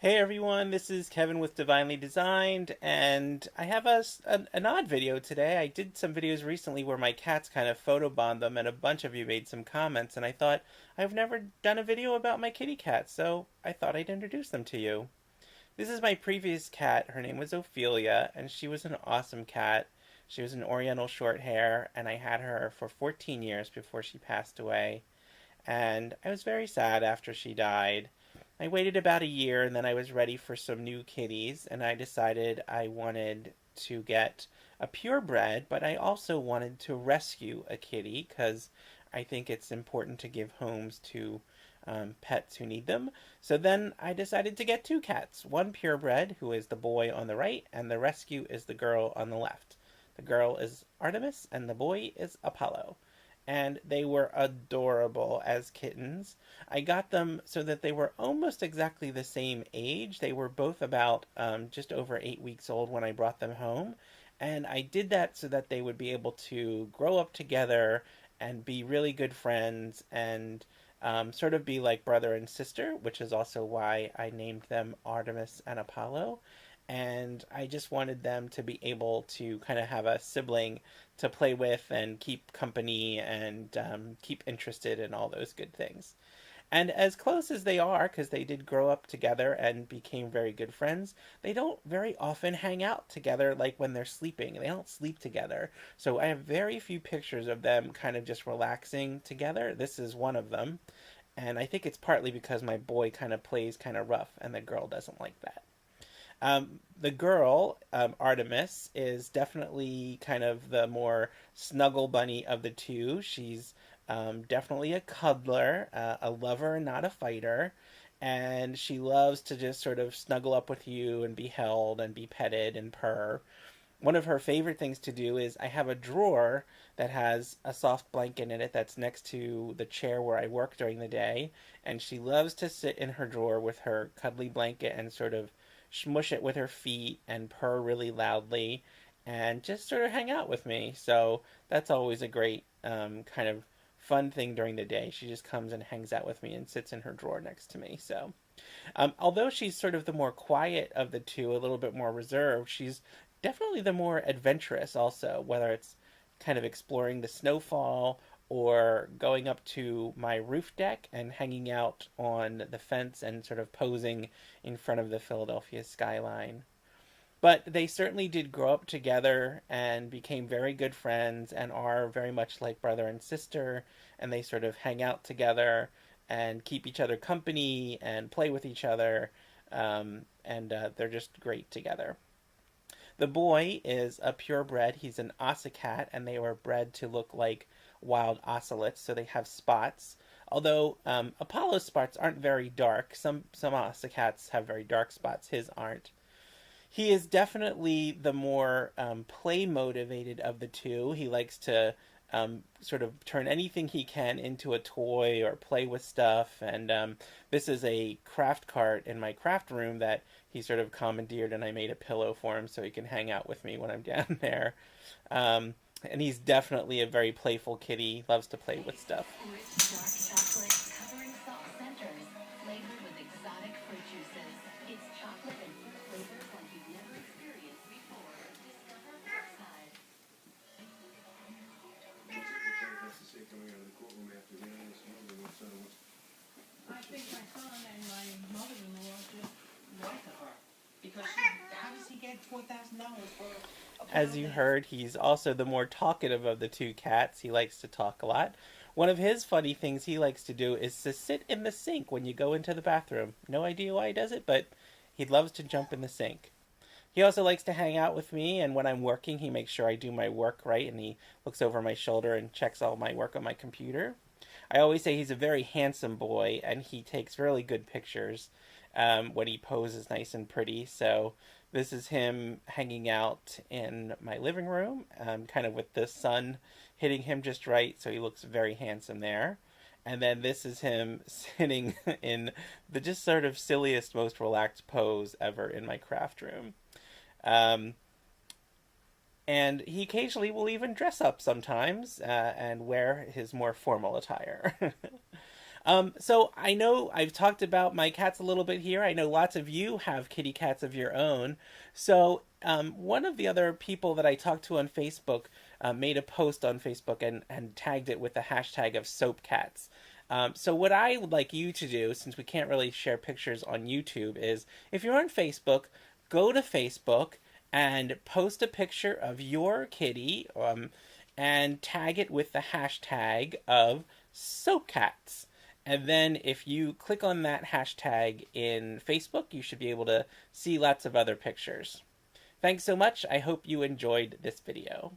Hey everyone, this is Kevin with Divinely Designed, and I have an odd video today. I did some videos recently where my cats kind of photobombed them, and a bunch of you made some comments, and I thought I've never done a video about my kitty cats, so I thought I'd introduce them to you. This is my previous cat. Her name was Ophelia, and she was an awesome cat. She was an Oriental short hair, and I had her for 14 years before she passed away. And I was very sad after she died. I waited about a year and then I was ready for some new kitties, and I decided I wanted to get a purebred, but I also wanted to rescue a kitty because I think it's important to give homes to pets who need them. So then I decided to get two cats, one purebred, who is the boy on the right, and the rescue is the girl on the left. The girl is Artemis and the boy is Apollo, and they were adorable as kittens. I got them so that they were almost exactly the same age. They were both about just over 8 weeks old when I brought them home. And I did that so that they would be able to grow up together and be really good friends and sort of be like brother and sister, which is also why I named them Artemis and Apollo. And I just wanted them to be able to kind of have a sibling to play with and keep company and keep interested in all those good things. And as close as they are, because they did grow up together and became very good friends, they don't very often hang out together like when they're sleeping. They don't sleep together. So I have very few pictures of them kind of just relaxing together. This is one of them. And I think it's partly because my boy kind of plays kind of rough and the girl doesn't like that. The girl, Artemis, is definitely kind of the more snuggle bunny of the two. She's definitely a cuddler, a lover, not a fighter. And she loves to just sort of snuggle up with you and be held and be petted and purr. One of her favorite things to do is I have a drawer that has a soft blanket in it that's next to the chair where I work during the day. And she loves to sit in her drawer with her cuddly blanket and sort of smush it with her feet and purr really loudly and just sort of hang out with me. So that's always a great kind of fun thing during the day. She just comes and hangs out with me and sits in her drawer next to me. So although she's sort of the more quiet of the two, a little bit more reserved, she's definitely the more adventurous also, whether it's kind of exploring the snowfall or going up to my roof deck and hanging out on the fence and sort of posing in front of the Philadelphia skyline. But they certainly did grow up together and became very good friends and are very much like brother and sister, and they sort of hang out together and keep each other company and play with each other, and they're just great together. The boy is a purebred. He's an Ocicat, and they were bred to look like wild ocelots, so they have spots. Although Apollo's spots aren't very dark, some Ocicats have very dark spots. His aren't. He is definitely the more play motivated of the two. He likes to sort of turn anything he can into a toy or play with stuff. And this is a craft cart in my craft room that he sort of commandeered, and I made a pillow for him so he can hang out with me when I'm down there. Um, and he's definitely a very playful kitty. He loves to play with stuff. I think my son and my mother-in-law just lied to her because how does he get $4,000 for a As you plant? heard, he's also the more talkative of the two cats. He likes to talk a lot. One of his funny things he likes to do is to sit in the sink when you go into the bathroom. No idea why he does it, but he loves to jump in the sink. He also likes to hang out with me, and when I'm working, he makes sure I do my work right, and he looks over my shoulder and checks all my work on my computer. I always say he's a very handsome boy, and he takes really good pictures when he poses nice and pretty. So this is him hanging out in my living room, kind of with the sun hitting him just right, so he looks very handsome there. And then this is him sitting in the just sort of silliest, most relaxed pose ever in my craft room. Um, and he occasionally will even dress up sometimes and wear his more formal attire. So I know I've talked about my cats a little bit here. I know lots of you have kitty cats of your own. So one of the other people that I talked to on Facebook made a post on Facebook and tagged it with the hashtag of soap cats. So what I would like you to do, since we can't really share pictures on YouTube, is if you're on Facebook, go to Facebook and post a picture of your kitty and tag it with the hashtag of soap cats. And then if you click on that hashtag in Facebook, you should be able to see lots of other pictures. Thanks so much. I hope you enjoyed this video.